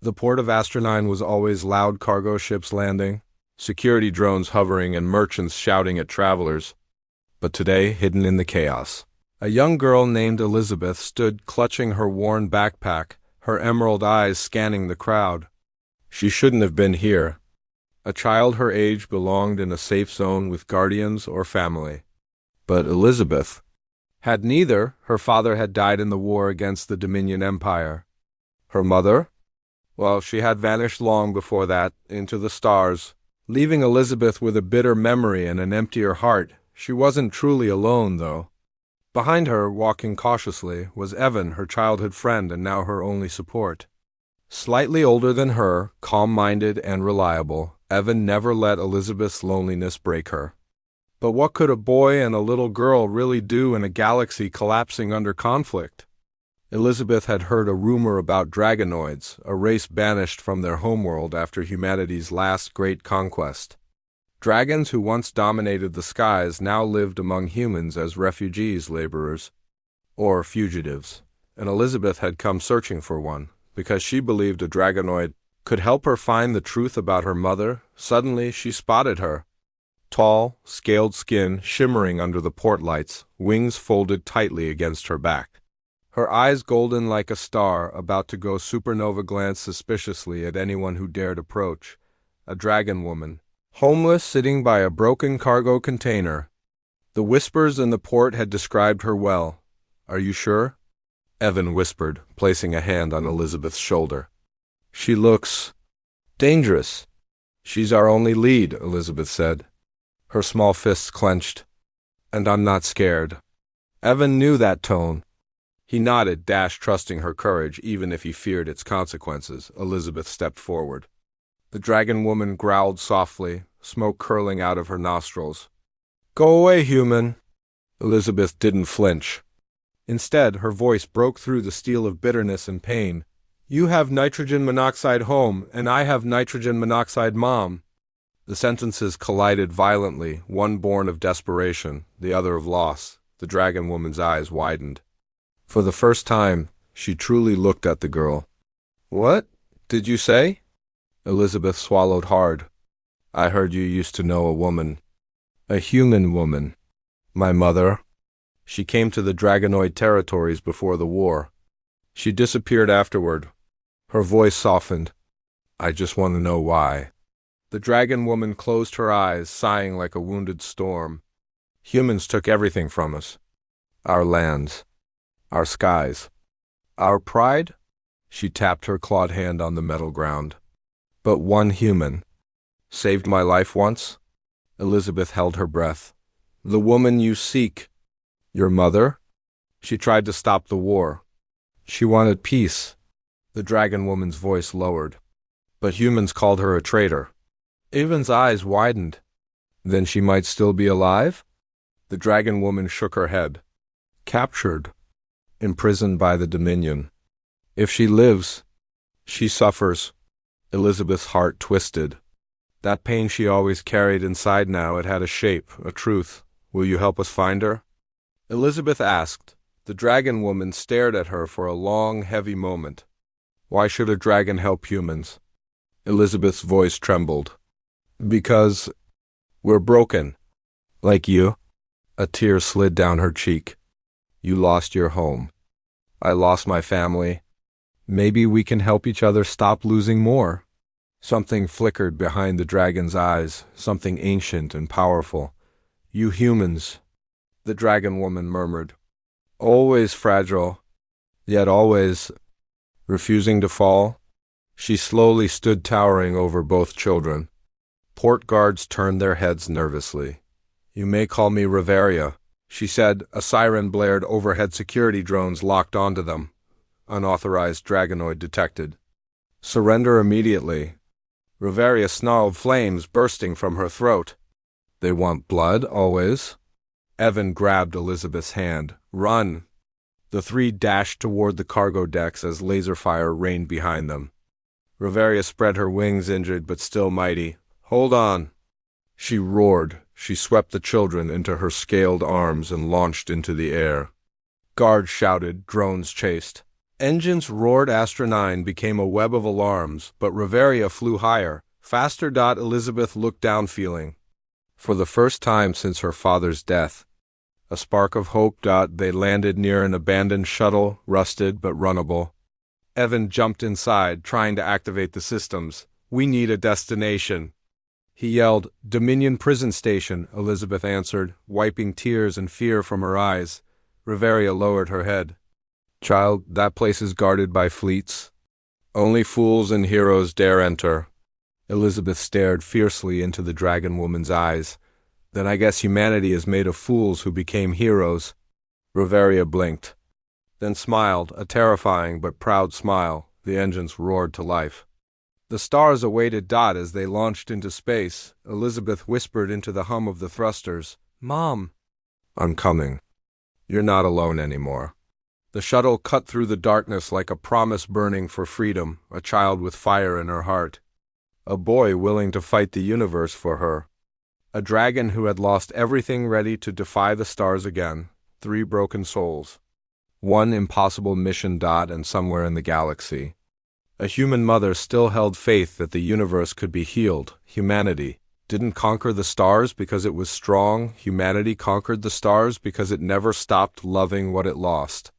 The port of Astronine was always loud cargo ships landing, security drones hovering, and merchants shouting at travelers. But today, hidden in the chaos, a young girl named Elizabeth stood clutching her worn backpack, her emerald eyes scanning the crowd. She shouldn't have been here. A child her age belonged in a safe zone with guardians or family. But Elizabeth had neither. Her father had died in the war against the Dominion Empire. Her mother? Well, she had vanished long before that, into the stars, leaving Elizabeth with a bitter memory and an emptier heart. She wasn't truly alone, though. Behind her, walking cautiously, was Evan, her childhood friend and now her only support. Slightly older than her, calm-minded and reliable, Evan never let Elizabeth's loneliness break her. But what could a boy and a little girl really do in a galaxy collapsing under conflict? Elizabeth had heard a rumor about dragonoids, a race banished from their homeworld after humanity's last great conquest. Dragons who once dominated the skies now lived among humans as refugees, laborers, or fugitives, and Elizabeth had come searching for one, because she believed a dragonoid could help her find the truth about her mother. Suddenly she spotted her. Tall, scaled skin shimmering under the port lights, wings folded tightly against her back. Her eyes golden like a star, about to go supernova, glanced suspiciously at anyone who dared approach. A dragon woman, homeless, sitting by a broken cargo container. The whispers in the port had described her well. "Are you sure?" Evan whispered, placing a hand on Elizabeth's shoulder. "She looks dangerous." "She's our only lead," Elizabeth said, her small fists clenched. "And I'm not scared." Evan knew that tone. He nodded, trusting her courage, even if he feared its consequences. Elizabeth stepped forward. The dragon woman growled softly, smoke curling out of her nostrils. "Go away, human." Elizabeth didn't flinch. Instead, her voice broke through the steel of bitterness and pain. "You have nitrogen monoxide home, and I have nitrogen monoxide mom." The sentences collided violently, one born of desperation, the other of loss. The dragon woman's eyes widened. For the first time, she truly looked at the girl. "What did you say?" Elizabeth swallowed hard. "I heard you used to know a woman. A human woman. My mother. She came to the dragonoid territories before the war. She disappeared afterward." Her voice softened. "I just want to know why." The dragon woman closed her eyes, sighing like a wounded storm. "Humans took everything from us. Our lands. Our skies. Our pride?" She tapped her clawed hand on the metal ground. "But one human saved my life once." Elizabeth held her breath. "The woman you seek." "Your mother?" "She tried to stop the war. She wanted peace." The dragon woman's voice lowered. "But humans called her a traitor." Evan's eyes widened. "Then she might still be alive?" The dragon woman shook her head. "Captured. Imprisoned by the Dominion. If she lives, she suffers." Elizabeth's heart twisted. That pain she always carried inside, now it had a shape, a truth. "Will you help us find her?" Elizabeth asked. The dragon woman stared at her for a long, heavy moment. "Why should a dragon help humans?" Elizabeth's voice trembled. "Because we're broken. Like you." A tear slid down her cheek. "You lost your home. I lost my family. Maybe we can help each other stop losing more." Something flickered behind the dragon's eyes, something ancient and powerful. "You humans," the dragon woman murmured. "Always fragile, yet always refusing to fall." She slowly stood towering over both children. Port guards turned their heads nervously. "You may call me Riveria," she said. A siren blared overhead. Security drones locked onto them. Unauthorized dragonoid detected. "Surrender immediately." Riveria snarled, flames bursting from her throat. "They want blood, always." Evan grabbed Elizabeth's hand. "Run!" The three dashed toward the cargo decks as laser fire rained behind them. Riveria spread her wings, injured but still mighty. "Hold on!" She roared. She swept the children into her scaled arms and launched into the air. Guards shouted, drones chased. Engines roared. Astra 9 became a web of alarms, but Riveria flew higher, faster. Elizabeth looked down, feeling, for the first time since her father's death, a spark of hope. They landed near an abandoned shuttle, rusted but runnable. Evan jumped inside, trying to activate the systems. "We need a destination," he yelled. "Dominion Prison Station," Elizabeth answered, wiping tears and fear from her eyes. Riveria lowered her head. "Child, that place is guarded by fleets. Only fools and heroes dare enter." Elizabeth stared fiercely into the dragon woman's eyes. "Then I guess humanity is made of fools who became heroes." Riveria blinked, then smiled, a terrifying but proud smile. The engines roared to life. The stars awaited. As they launched into space, Elizabeth whispered into the hum of the thrusters, "Mom." "I'm coming. You're not alone anymore." The shuttle cut through the darkness like a promise burning for freedom, a child with fire in her heart. A boy willing to fight the universe for her. A dragon who had lost everything, ready to defy the stars again. 3 broken souls. 1 impossible mission. And somewhere in the galaxy, a human mother still held faith that the universe could be healed. Humanity didn't conquer the stars because it was strong. Humanity conquered the stars because it never stopped loving what it lost.